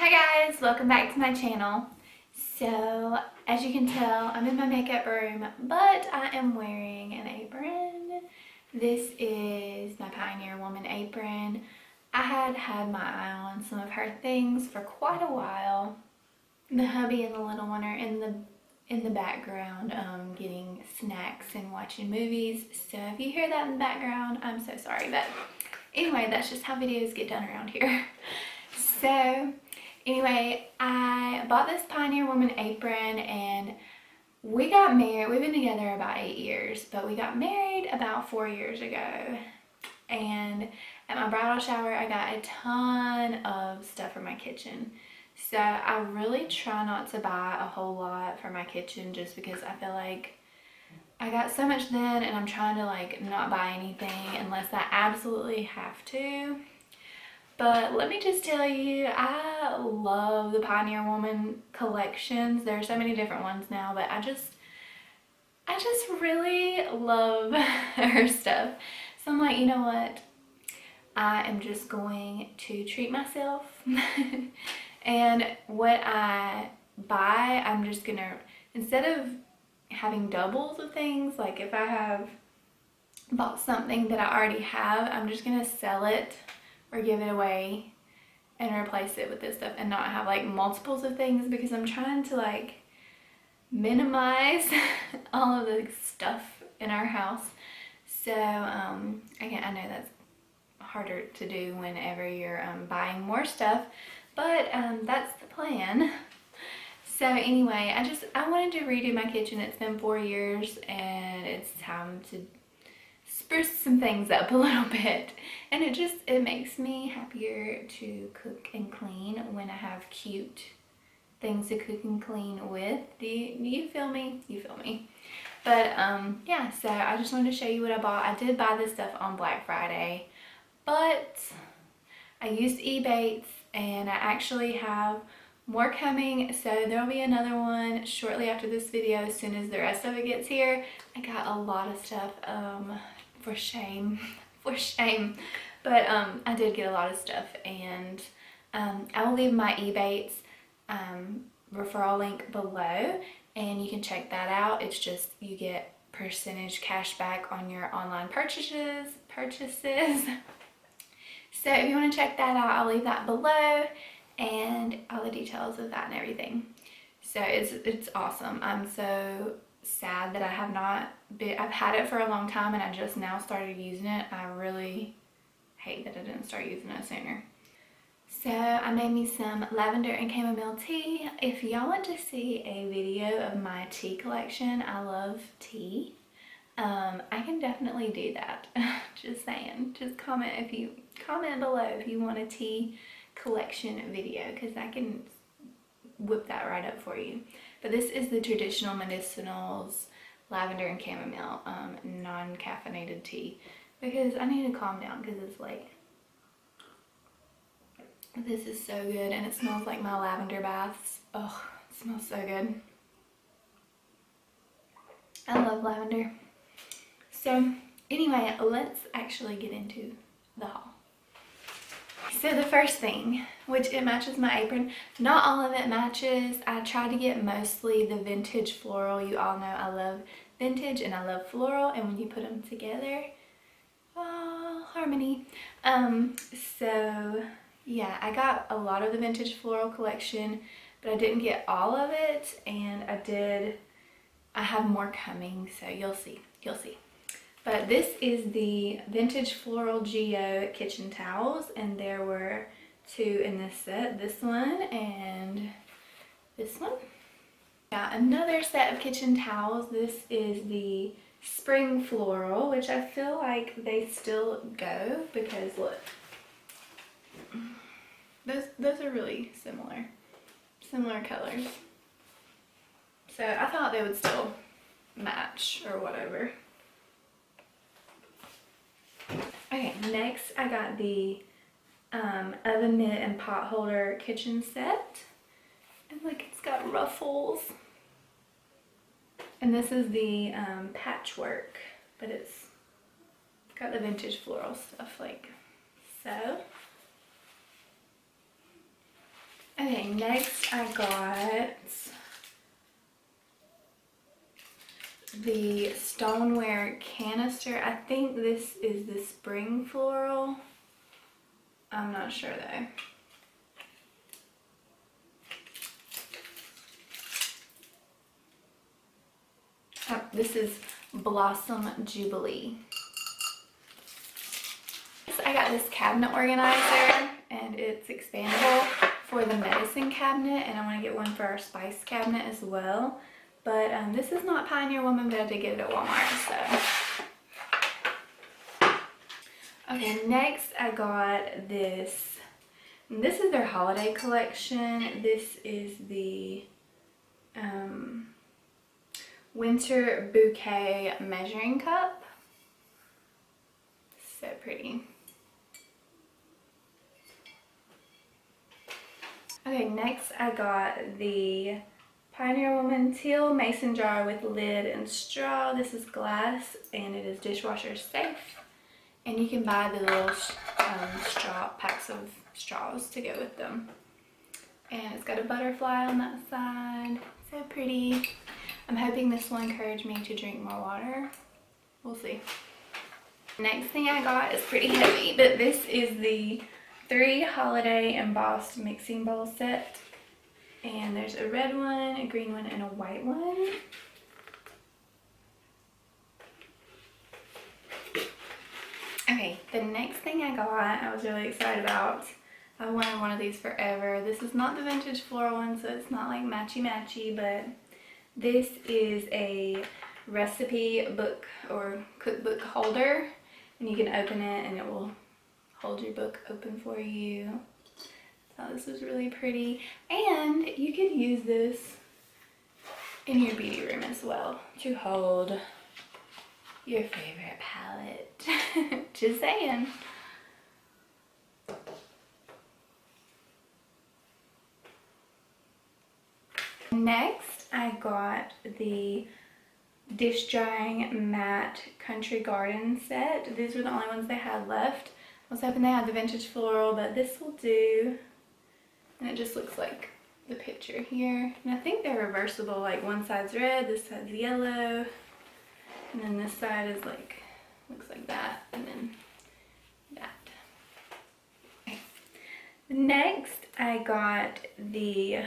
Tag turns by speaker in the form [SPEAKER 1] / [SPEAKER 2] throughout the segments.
[SPEAKER 1] Hi guys, welcome back to my channel. So as you can tell, I'm in my makeup room, but I am wearing an apron. This is my Pioneer Woman apron. I had my eye on some of her things for quite a while. The hubby and the little one are in the background getting snacks and watching movies. So if you hear that in the background, I'm so sorry, but anyway, that's just how videos get done around here. So anyway, I bought this Pioneer Woman apron and we got married. We've been together about 8 years, but we got married about 4 years ago. And at my bridal shower, I got a ton of stuff for my kitchen. So I really try not to buy a whole lot for my kitchen just because I feel like I got so much then and I'm trying to like not buy anything unless I absolutely have to. But let me just tell you, I love the Pioneer Woman collections. There are so many different ones now, but I just really love her stuff. So I'm like, you know what? I am just going to treat myself. And what I buy, I'm just gonna, instead of having doubles of things, like if I have bought something that I already have, I'm just gonna sell it or give it away and replace it with this stuff and not have like multiples of things, because I'm trying to like minimize all of the stuff in our house. So again, I know that's harder to do whenever you're buying more stuff, but that's the plan. So anyway, I wanted to redo my kitchen. It's been 4 years and it's time to spruce some things up a little bit, and it makes me happier to cook and clean when I have cute things to cook and clean with. Do you feel me? You feel me. But yeah, so I just wanted to show you what I bought. I did buy this stuff on Black Friday, but I used Ebates and I actually have more coming, so there'll be another one shortly after this video as soon as the rest of it gets here. I got a lot of stuff for shame, but I did get a lot of stuff, and I will leave my Ebates referral link below and you can check that out. It's just you get percentage cash back on your online purchases. So if you want to check that out, I'll leave that below and all the details of that and everything. So it's awesome. I'm so sad that I have not been, I've had it for a long time and I just now started using it. I really hate that I didn't start using it sooner. So I made me some lavender and chamomile tea. If y'all want to see a video of my tea collection, I love tea. I can definitely do that. Just saying. Just comment below if you want a tea collection video, because I can whip that right up for you. But this is the traditional medicinals lavender and chamomile non-caffeinated tea, because I need to calm down because it's like, this is so good and it smells like my lavender baths. Oh, it smells so good. I love lavender. So anyway, let's actually get into the haul. So the first thing, which it matches my apron, not all of it matches. I tried to get mostly the vintage floral. You all know I love vintage and I love floral, and when you put them together, oh, harmony. So yeah, I got a lot of the vintage floral collection, but I didn't get all of it, and I have more coming, so you'll see. But this is the vintage floral Geo kitchen towels, and there were 2 in this set, this one and this one. Got another set of kitchen towels. This is the spring floral, which I feel like they still go because look, those are really similar colors. So I thought they would still match or whatever. Okay, next I got the oven mitt and pot holder kitchen set, and look, it's got ruffles, and this is the patchwork, but it's got the vintage floral stuff like so. Okay, next I got the Stoneware canister. I think this is the spring floral. I'm not sure though. Oh, this is Blossom Jubilee. So I got this cabinet organizer, and it's expandable for the medicine cabinet, and I want to get one for our spice cabinet as well. But this is not Pioneer Woman, but I did get it at Walmart, so. Okay, next I got this. And this is their holiday collection. This is the Winter Bouquet measuring cup. So pretty. Okay, next I got the Pioneer Woman Teal mason jar with lid and straw. This is glass and it is dishwasher safe. And you can buy the little straw packs of straws to go with them. And it's got a butterfly on that side. So pretty. I'm hoping this will encourage me to drink more water. We'll see. Next thing I got is pretty heavy, but this is the 3 holiday embossed mixing bowl set. And there's a red one, a green one, and a white one. Okay, the next thing I got, I was really excited about. I wanted one of these forever. This is not the vintage floral one, so it's not like matchy-matchy, but this is a recipe book or cookbook holder, and you can open it and it will hold your book open for you. So this was really pretty, and you could use this in your beauty room as well to hold your favorite palette. Just saying. Next, I got the dish drying matte country garden set. These were the only ones they had left. I was hoping they had the vintage floral, but this will do. And it just looks like the picture here. And I think they're reversible, like one side's red, this side's yellow. And then this side is like, looks like that, and then that. Okay. Next, I got the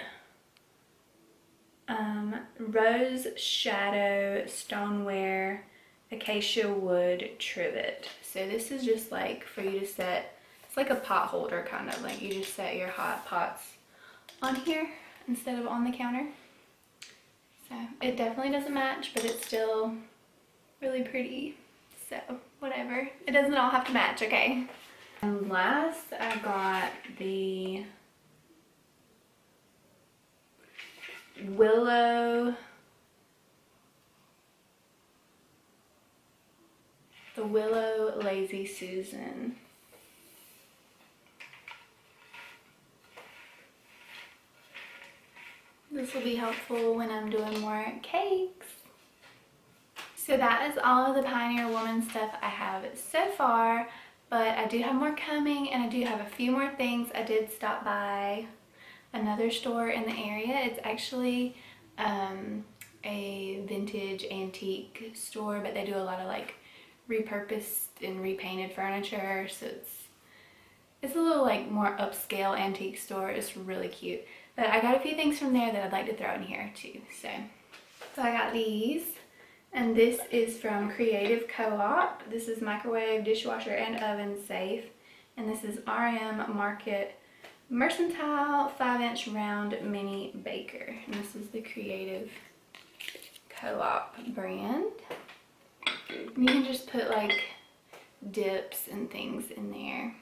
[SPEAKER 1] Rose Shadow Stoneware Acacia Wood Trivet. So this is just like for you to set, it's like a pot holder kind of, like you just set your hot pots on here instead of on the counter. So it definitely doesn't match, but it's still really pretty. So whatever, it doesn't all have to match, okay? And last I got the Willow Lazy Susan. This will be helpful when I'm doing more cakes. So that is all of the Pioneer Woman stuff I have so far, but I do have more coming, and I do have a few more things. I did stop by another store in the area. It's actually a vintage antique store, but they do a lot of like repurposed and repainted furniture, so it's a little like more upscale antique store. It's really cute. But I got a few things from there that I'd like to throw in here too. So I got these, and this is from Creative Co-op. This is microwave, dishwasher, and oven safe. And this is RM Market Mercantile 5-inch round mini baker. And this is the Creative Co-op brand. And you can just put like dips and things in there.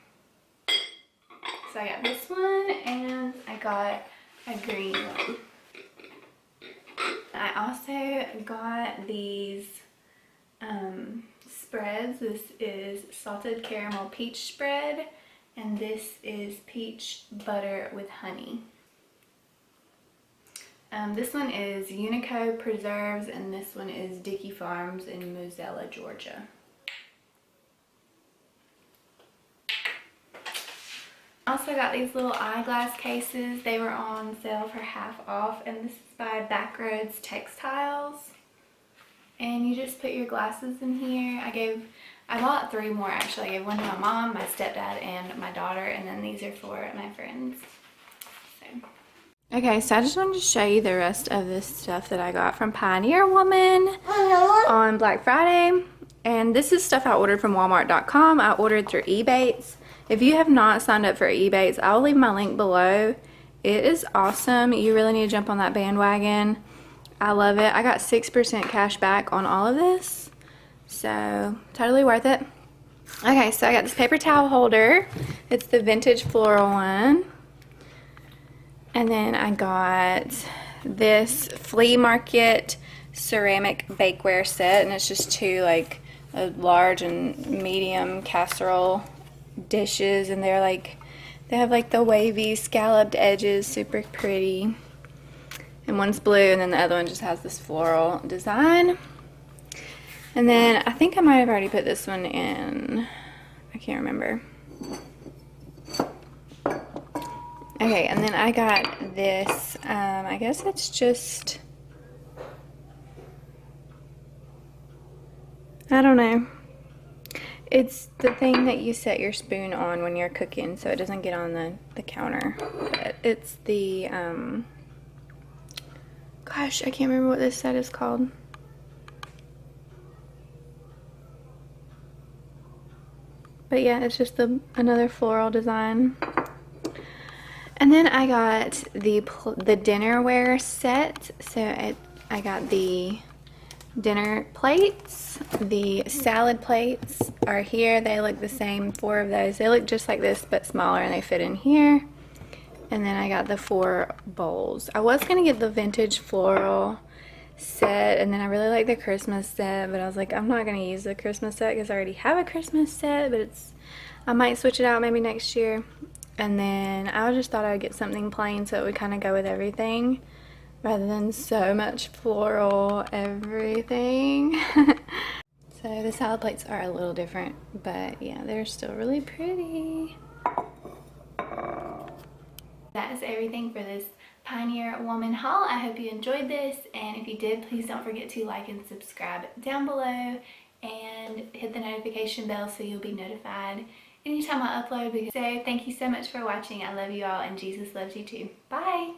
[SPEAKER 1] So I got this one, and I got a green one. I also got these spreads. This is salted caramel peach spread, and this is peach butter with honey. This one is Unico Preserves, and this one is Dickey Farms in Mosella, Georgia. I also also got these little eyeglass cases. They were on sale for half off, and this is by Backroads Textiles. And you just put your glasses in here. I bought 3 more actually. I gave one to my mom, my stepdad, and my daughter, and then these are for my friends. Okay, so I just wanted to show you the rest of this stuff that I got from Pioneer Woman on Black Friday. And this is stuff I ordered from Walmart.com. I ordered through Ebates. If you have not signed up for Ebates, I'll leave my link below. It is awesome. You really need to jump on that bandwagon. I love it. I got 6% cash back on all of this. So, totally worth it. Okay, so I got this paper towel holder. It's the vintage floral one. And then I got this Flea Market ceramic bakeware set, and it's just 2 like a large and medium casserole dishes, and they have like the wavy scalloped edges, super pretty. And one's blue, and then the other one just has this floral design. And then I think I might have already put this one in. I can't remember. Okay, and then I got this, I guess it's just, I don't know. It's the thing that you set your spoon on when you're cooking so it doesn't get on the counter. But it's the, gosh, I can't remember what this set is called. But yeah, it's just another floral design. And then I got the Dinnerware Set. So I got the dinner plates. The salad plates are here. They look the same, 4 of those. They look just like this but smaller, and they fit in here. And then I got the 4 bowls. I was going to get the vintage floral set, and then I really like the Christmas set, but I was like, I'm not going to use the Christmas set because I already have a Christmas set, but I might switch it out maybe next year. And then I just thought I would get something plain so it would kind of go with everything rather than so much floral everything. So the salad plates are a little different, but yeah, they're still really pretty. That is everything for this Pioneer Woman haul. I hope you enjoyed this, and if you did, please don't forget to like and subscribe down below and hit the notification bell so you'll be notified anytime I upload. So thank you so much for watching. I love you all, and Jesus loves you too. Bye!